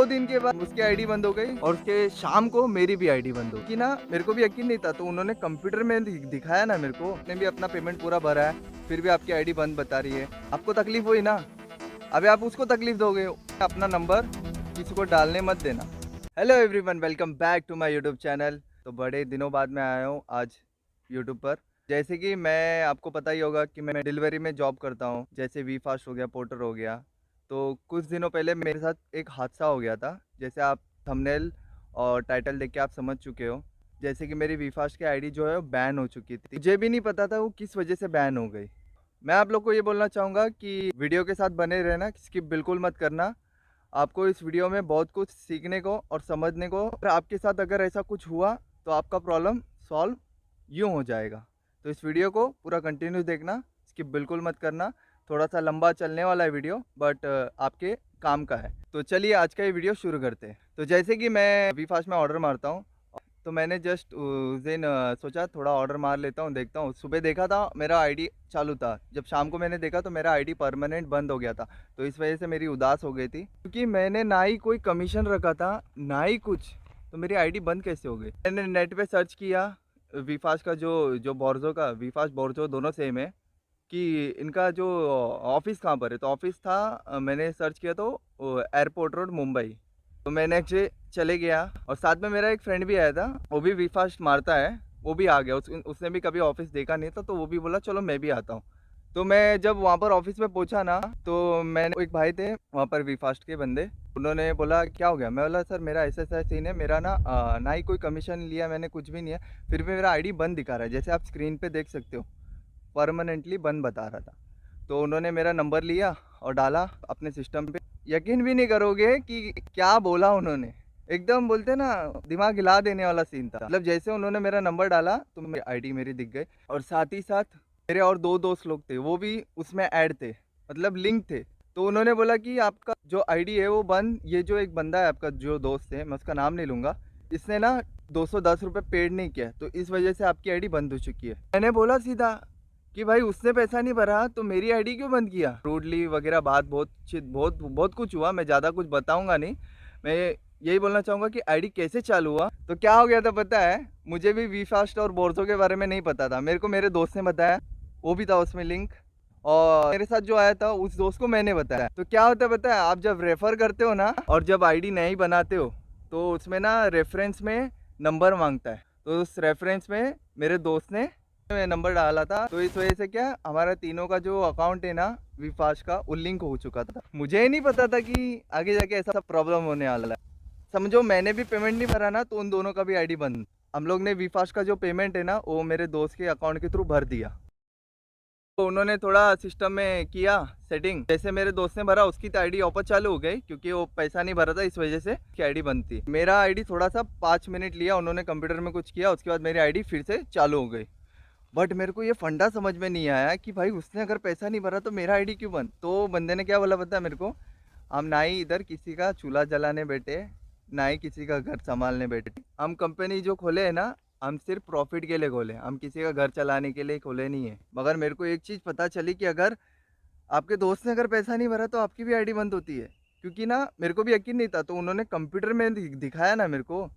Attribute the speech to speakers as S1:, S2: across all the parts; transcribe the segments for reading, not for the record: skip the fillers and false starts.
S1: दिन के बाद उसकी आईडी बंद हो गई और उसके शाम को मेरी भी आईडी बंद हो गई ना। मेरे को भी यकीन नहीं था, तो उन्होंने कंप्यूटर में दिखाया ना मेरे को, उसने भी अपना पेमेंट पूरा भरा है, फिर भी आपकी आईडी बंद बता रही है। आपको तकलीफ हुई ना, अभी आप उसको तकलीफ दोगे। अपना नंबर किसी को डालने मत देना। Hello everyone, welcome back to my YouTube channel. तो बड़े दिनों बाद मैं आया हूँ आज यूट्यूब पर। जैसे कि मैं आपको पता ही होगा कि मैं डिलीवरी में जॉब करता हूँ, जैसे वी फास्ट हो गया, पोर्टर हो गया। तो कुछ दिनों पहले मेरे साथ एक हादसा हो गया था, जैसे आप थंबनेल और टाइटल देख के आप समझ चुके हो। जैसे कि मेरी वी फास्ट की आईडी जो है वो बैन हो चुकी थी। मुझे भी नहीं पता था वो किस वजह से बैन हो गई। मैं आप लोग को ये बोलना चाहूँगा कि वीडियो के साथ बने रहना, स्किप बिल्कुल मत करना। आपको इस वीडियो में बहुत कुछ सीखने को और समझने को, और आपके साथ अगर ऐसा कुछ हुआ तो आपका प्रॉब्लम सॉल्व यूँ हो जाएगा। तो इस वीडियो को पूरा कंटिन्यू देखना, स्किप बिल्कुल मत करना। थोड़ा सा लंबा चलने वाला है वीडियो, बट आपके काम का है। तो चलिए आज का ये वीडियो शुरू करते हैं। तो जैसे कि मैं वी फास्ट में ऑर्डर मारता हूँ, तो मैंने जस्ट उस दिन सोचा थोड़ा ऑर्डर मार लेता हूँ, देखता हूँ। सुबह देखा था मेरा आईडी चालू था, जब शाम को मैंने देखा तो मेरा आईडी परमानेंट बंद हो गया था। तो इस वजह से मेरी उदास हो गई थी, क्योंकि मैंने ना ही कोई कमीशन रखा था ना ही कुछ, तो मेरी आईडी बंद कैसे हो गई। मैंने नेट पे सर्च किया, वी फास्ट का जो बोर्जो का, वी फास्ट बोर्जो दोनों सेम है, कि इनका जो ऑफिस कहाँ पर है। तो ऑफिस था, मैंने सर्च किया तो एयरपोर्ट रोड मुंबई। तो मैंने चले गया, और साथ में मेरा एक फ्रेंड भी आया था, वो भी वी फास्ट मारता है, वो भी आ गया। उसने भी कभी ऑफिस देखा नहीं था, तो वो भी बोला चलो मैं भी आता हूँ। तो मैं जब वहाँ पर ऑफिस में पहुँचा ना, तो मैंने एक भाई थे वहाँ पर वी फास्ट के बंदे, उन्होंने बोला क्या हो गया। मैं बोला सर मेरा ऐसा ऐसा सीन है, मेरा ना ही कोई कमीशन लिया मैंने, कुछ भी नहीं है, फिर भी मेरा आईडी बंद दिखा रहा है, जैसे आप स्क्रीन पे देख सकते हो, परमानेंटली बंद बता रहा था। तो उन्होंने मेरा नंबर लिया और डाला अपने सिस्टम पे। यकीन भी नहीं करोगे कि क्या बोला उन्होंने। एकदम बोलते ना, दिमाग हिला देने वाला सीन था। मतलब जैसे उन्होंने मेरा नंबर डाला तो मेरी आईडी मेरी दिख गई, और साथ ही साथ मेरे और दो दोस्त लोग थे, वो भी उसमें ऐड थे, मतलब लिंक थे। तो उन्होंने बोला कि आपका जो आईडी है वो बंद, ये जो एक बंदा है आपका जो दोस्त है, मैं उसका नाम नहीं लूँगा, इसने ना 210 रुपये पेड नहीं किया, तो इस वजह से आपकी आईडी बंद हो चुकी है। मैंने बोला सीधा कि भाई उसने पैसा नहीं भरा तो मेरी आईडी क्यों बंद किया। रूडली वगैरह बात बहुत बहुत कुछ हुआ, मैं ज़्यादा कुछ बताऊंगा नहीं। मैं यही बोलना चाहूँगा कि आईडी कैसे चालू हुआ। तो क्या हो गया था पता है, मुझे भी वी फास्ट और बोर्जो के बारे में नहीं पता था। मेरे को मेरे दोस्त ने बताया, वो भी था उसमें लिंक, और मेरे साथ जो आया था उस दोस्त को मैंने बताया। तो क्या होता है पता है, आप जब रेफ़र करते हो ना और जब आईडी नहीं बनाते हो, तो उसमें ना रेफरेंस में नंबर मांगता है। तो उस रेफरेंस में मेरे दोस्त ने नंबर डाला था, तो इस वजह से क्या हमारा तीनों का जो अकाउंट है ना वी फास्ट का, वो लिंक हो चुका था। मुझे ही नहीं पता था कि आगे जाके ऐसा प्रॉब्लम होने वाला है। समझो मैंने भी पेमेंट नहीं भरा ना, तो उन दोनों का भी आईडी बंद। हम लोग ने वी फास्ट का जो पेमेंट है ना, वो मेरे दोस्त के अकाउंट के थ्रू भर दिया। तो उन्होंने थोड़ा सिस्टम में किया सेटिंग, जैसे मेरे दोस्त ने भरा उसकी तो आईडी वापस चालू हो गई, क्योंकि वो पैसा नहीं भरा था, इस वजह से उसकी आईडी बंद थी। मेरा आईडी थोड़ा सा 5 मिनट लिया, उन्होंने कंप्यूटर में कुछ किया, उसके बाद मेरी आईडी फिर से चालू हो गई। बट मेरे को ये फंडा समझ में नहीं आया कि भाई उसने अगर पैसा नहीं भरा तो मेरा आईडी क्यों बंद। तो बंदे ने क्या बोला पता है मेरे को, हम ना ही इधर किसी का चूल्हा जलाने बैठे, ना ही किसी का घर संभालने बैठे। हम कंपनी जो खोले है ना, हम सिर्फ प्रॉफिट के लिए खोले, हम किसी का घर चलाने के लिए खोले नहीं है। मगर मेरे को एक चीज़ पता चली कि अगर आपके दोस्त ने अगर पैसा नहीं भरा तो आपकी भी आईडी बंद होती है। क्योंकि ना मेरे को भी यकीन नहीं था, तो उन्होंने कंप्यूटर में दिखाया ना मेरे को।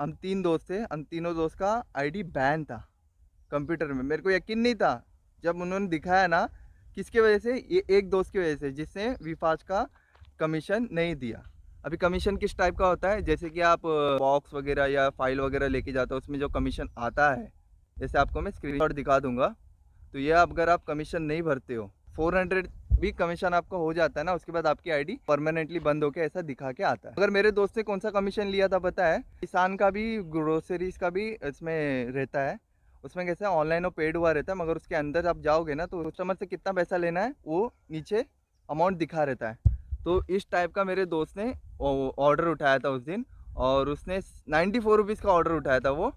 S1: हम 3 दोस्त थे, हम तीनों दोस्त का आईडी बैन था कंप्यूटर में। मेरे को यकीन नहीं था, जब उन्होंने दिखाया ना, किसके वजह से, ये एक दोस्त की वजह से, जिसने वी फास्ट का कमीशन नहीं दिया। अभी कमीशन किस टाइप का होता है, जैसे कि आप बॉक्स वगैरह या फाइल वगैरह लेके जाते हो, उसमें जो कमीशन आता है, जैसे आपको मैं स्क्रीनशॉट दिखा दूंगा। तो ये अगर आप कमीशन नहीं भरते हो, 400 भी कमीशन आपका हो जाता है ना, उसके बाद आपकी आईडी परमानेंटली बंद होके ऐसा दिखा के आता है। अगर मेरे दोस्त ने कौन सा कमीशन लिया था पता है, किसान का भी, ग्रोसरीज का भी इसमें रहता है। उसमें कैसे ऑनलाइन और पेड हुआ रहता है, मगर उसके अंदर आप जाओगे ना तो कस्टमर से कितना पैसा लेना है वो नीचे अमाउंट दिखा रहता है। तो इस टाइप का मेरे दोस्त ने ऑर्डर उठाया था उस दिन, और उसने 94 रुपीज़ का ऑर्डर उठाया था वो,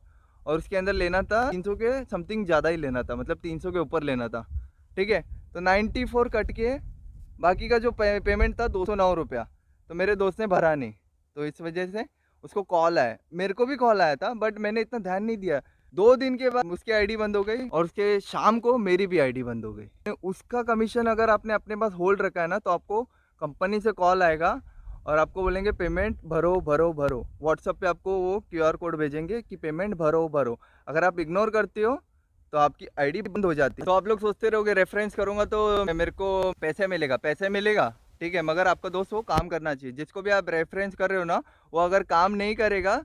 S1: और उसके अंदर लेना था 300 के समथिंग ज़्यादा ही लेना था, मतलब 300 के ऊपर लेना था। ठीक है, तो 94 कट के बाकी का जो पेमेंट था 209 रुपया, तो मेरे दोस्त ने भरा नहीं। तो इस वजह से उसको कॉल आया, मेरे को भी कॉल आया था, बट मैंने इतना ध्यान नहीं दिया। 2 दिन के बाद उसकी आईडी बंद हो गई, और उसके शाम को मेरी भी आईडी बंद हो गई। उसका कमीशन अगर आपने अपने पास होल्ड रखा है ना, तो आपको कंपनी से कॉल आएगा और आपको बोलेंगे पेमेंट भरो भरो भरो। व्हाट्सएप पे आपको वो क्यूआर कोड भेजेंगे कि पेमेंट भरो भरो। अगर आप इग्नोर करते हो तो आपकी आईडी बंद हो जाती है। तो आप लोग सोचते रहोगे रेफरेंस करूंगा तो मेरे को पैसे मिलेगा, पैसे मिलेगा, ठीक है, मगर आपका दोस्त वो काम करना चाहिए। जिसको भी आप रेफरेंस कर रहे हो ना, वो अगर काम नहीं करेगा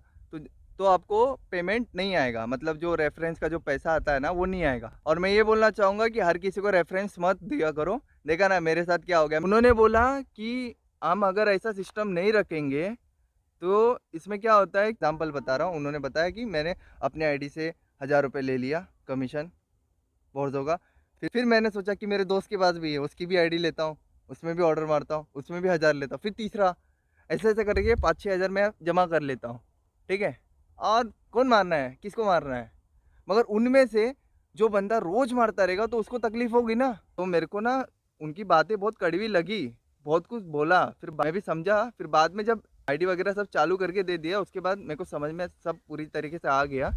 S1: तो आपको पेमेंट नहीं आएगा, मतलब जो रेफरेंस का जो पैसा आता है ना वो नहीं आएगा। और मैं ये बोलना चाहूँगा कि हर किसी को रेफरेंस मत दिया करो। देखा ना मेरे साथ क्या हो गया। उन्होंने बोला कि हम अगर ऐसा सिस्टम नहीं रखेंगे तो इसमें क्या होता है, एग्जाम्पल बता रहा हूँ। उन्होंने बताया कि मैंने अपने आईडी से 1000 रुपये ले लिया कमीशन बोर्ड होगा। फिर मैंने सोचा कि मेरे दोस्त के पास भी है, उसकी भी आईडी लेता हूँ, उसमें भी ऑर्डर मारता हूँ, उसमें भी 1000 लेता हूँ, फिर तीसरा, ऐसे ऐसे करके 5-6 हज़ार मैं जमा कर लेता हूँ, ठीक है। और कौन मारना है, किसको मारना है, मगर उनमें से जो बंदा रोज़ मारता रहेगा तो उसको तकलीफ होगी ना। तो मेरे को ना उनकी बातें बहुत कड़वी लगी, बहुत कुछ बोला, फिर मैं भी समझा। फिर बाद में जब आईडी वगैरह सब चालू करके दे दिया, उसके बाद मेरे को समझ में सब पूरी तरीके से आ गया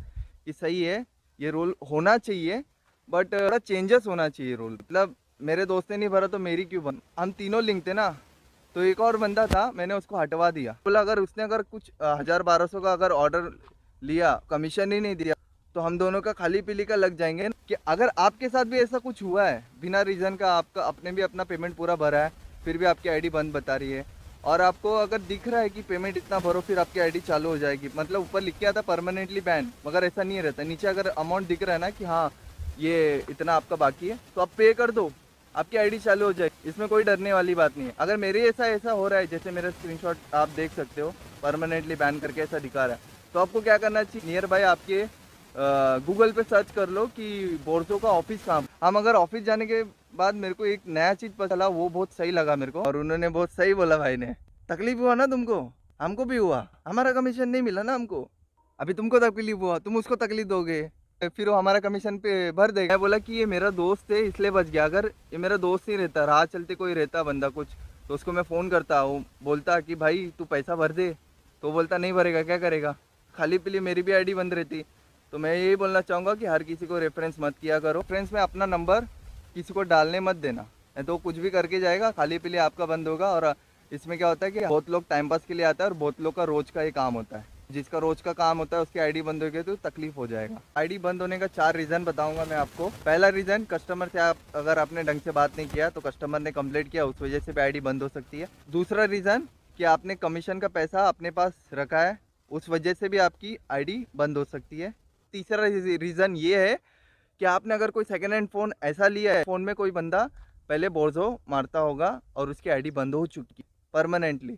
S1: कि सही है, ये रोल होना चाहिए, बट थोड़ा चेंजेस होना चाहिए रोल। मतलब मेरे दोस्त ने नहीं भरा तो मेरी क्यों बन, हम तीनों लिंक थे ना। तो एक और बंदा था, मैंने उसको हटवा दिया। बोला अगर उसने अगर कुछ 1000-1200 का अगर ऑर्डर लिया, कमीशन ही नहीं दिया, तो हम दोनों का खाली पीली का लग जाएंगे। कि अगर आपके साथ भी ऐसा कुछ हुआ है बिना रीज़न का, आपका आपने भी अपना पेमेंट पूरा भरा है, फिर भी आपकी आईडी बंद बता रही है, और आपको अगर दिख रहा है कि पेमेंट इतना भरो फिर आपकी आईडी चालू हो जाएगी, मतलब ऊपर लिख के आता परमानेंटली बैन, मगर ऐसा नहीं रहता। नीचे अगर अमाउंट दिख रहा है ना कि हाँ ये इतना आपका बाकी है, तो आप पे कर दो, आपकी आईडी चालू हो जाएगी। इसमें कोई डरने वाली बात नहीं है। अगर मेरे ऐसा हो रहा है, जैसे मेरा स्क्रीनशॉट आप देख सकते हो, परमानेंटली बैन करके ऐसा दिखा रहा है, तो आपको क्या करना चाहिए, नियर बाय आपके गूगल पे सर्च कर लो कि बोर्सो का ऑफिस कहाँ। हम अगर ऑफिस जाने के बाद मेरे को एक नया चीज़ पता चला, वो बहुत सही लगा मेरे को, और उन्होंने बहुत सही बोला, भाई ने, तकलीफ हुआ ना तुमको, हमको भी हुआ, हमारा कमीशन नहीं मिला ना हमको, अभी तुमको तकलीफ हुआ, तुम उसको तकलीफ दोगे, फिर वो हमारा कमीशन पे भर देगा। मैं बोला कि ये मेरा दोस्त है इसलिए बच गया, अगर ये मेरा दोस्त ही रहता, राह चलते कोई रहता बंदा कुछ, तो उसको मैं फ़ोन करता, वो बोलता कि भाई तू पैसा भर दे, तो बोलता नहीं भरेगा, क्या करेगा, खाली पीली मेरी भी आईडी बंद रहती। तो मैं यही बोलना चाहूँगा कि हर किसी को रेफरेंस मत किया करो। रेफरेंस में अपना नंबर किसी को डालने मत देना, नहीं तो कुछ भी करके जाएगा, खाली पीली आपका बंद होगा। और इसमें क्या होता है कि बहुत लोग टाइम पास के लिए आता है, और बहुत लोग का रोज़ का ये काम होता है। जिसका रोज का काम होता है उसकी आईडी बंद हो गई तो तकलीफ हो जाएगा। आईडी बंद होने का 4 रीज़न बताऊंगा मैं आपको। पहला रीज़न, कस्टमर से आप अगर आपने ढंग से बात नहीं किया तो कस्टमर ने कंप्लेंट किया, उस वजह से भी आईडी बंद हो सकती है। दूसरा रीज़न कि आपने कमीशन का पैसा अपने पास रखा है, उस वजह से भी आपकी आईडी बंद हो सकती है। तीसरा रीज़न ये है कि आपने अगर कोई सेकेंड हैंड फ़ोन ऐसा लिया है, फ़ोन में कोई बंदा पहले बोर्सो मारता होगा और उसकी आईडी बंद हो चुकी परमानेंटली,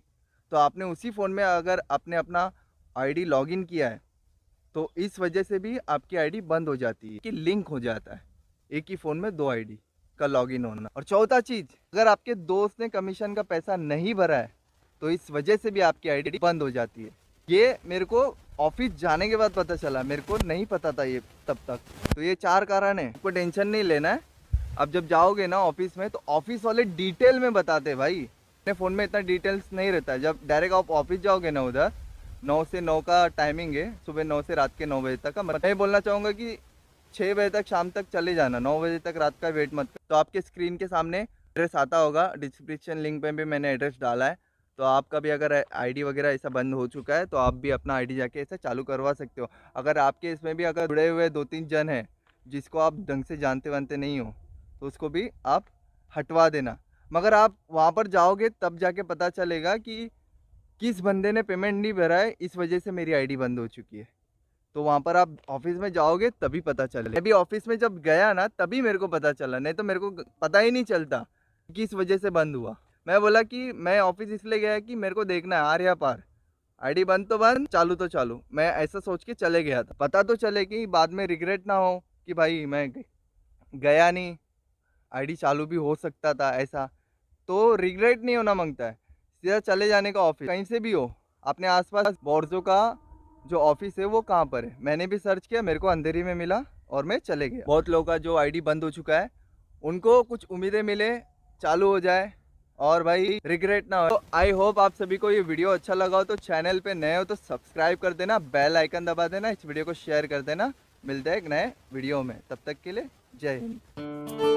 S1: तो आपने उसी फ़ोन में अगर आपने अपना आईडी लॉगिन किया है तो इस वजह से भी आपकी आईडी बंद हो जाती है, कि लिंक हो जाता है, एक ही फ़ोन में 2 आईडी का लॉगिन होना। और चौथा चीज़, अगर आपके दोस्त ने कमीशन का पैसा नहीं भरा है तो इस वजह से भी आपकी आईडी बंद हो जाती है। ये मेरे को ऑफिस जाने के बाद पता चला, मेरे को नहीं पता था ये तब तक। तो ये 4 कारण है, आपको टेंशन नहीं लेना है। अब जब जाओगे ना ऑफिस में तो ऑफिस वाले डिटेल में बताते हैं भाई, अपने फ़ोन में इतना डिटेल्स नहीं रहता है। जब डायरेक्ट आप ऑफिस जाओगे ना, उधर 9 से 9 का टाइमिंग है, सुबह 9 से रात के 9 बजे तक का। मैं बोलना चाहूँगा कि 6 बजे तक शाम तक चले जाना, 9 बजे तक रात का वेट मत कर। तो आपके स्क्रीन के सामने एड्रेस आता होगा, डिस्क्रिप्शन लिंक पे भी मैंने एड्रेस डाला है। तो आपका भी अगर आईडी वगैरह ऐसा बंद हो चुका है तो आप भी अपना आईडी जाके ऐसा चालू करवा सकते हो। अगर आपके इसमें भी अगर जुड़े हुए 2-3 जन हैं जिसको आप ढंग से जानते वानते नहीं हो तो उसको भी आप हटवा देना। मगर आप वहाँ पर जाओगे तब जाके पता चलेगा कि किस बंदे ने पेमेंट नहीं भरा है, इस वजह से मेरी आईडी बंद हो चुकी है। तो वहाँ पर आप ऑफिस में जाओगे तभी पता चले। मैं भी ऑफिस में जब गया ना तभी मेरे को पता चला, नहीं तो मेरे को पता ही नहीं चलता किस वजह से बंद हुआ। मैं बोला कि मैं ऑफिस इसलिए गया कि मेरे को देखना है आर या पार, आईडी बंद तो बंद, चालू तो चालू। मैं ऐसा सोच के चले गया था, पता तो चले कि बाद में रिग्रेट ना हो कि भाई मैं गया नहीं, आईडी चालू भी हो सकता था ऐसा। तो रिग्रेट नहीं होना मांगता है, सीधा चले जाने का। ऑफिस कहीं से भी हो, अपने आसपास बोर्सो का जो ऑफिस है वो कहाँ पर है, मैंने भी सर्च किया, मेरे को अंधेरी में मिला और मैं चले गया। बहुत लोगों का जो आईडी बंद हो चुका है उनको कुछ उम्मीदें मिले, चालू हो जाए और भाई रिग्रेट ना हो। तो आई होप आप सभी को ये वीडियो अच्छा लगा हो। तो चैनल पे नए हो तो सब्सक्राइब कर देना, बेल आइकन दबा देना, इस वीडियो को शेयर कर देना। मिलते हैं एक नए वीडियो में, तब तक के लिए जय हिंद।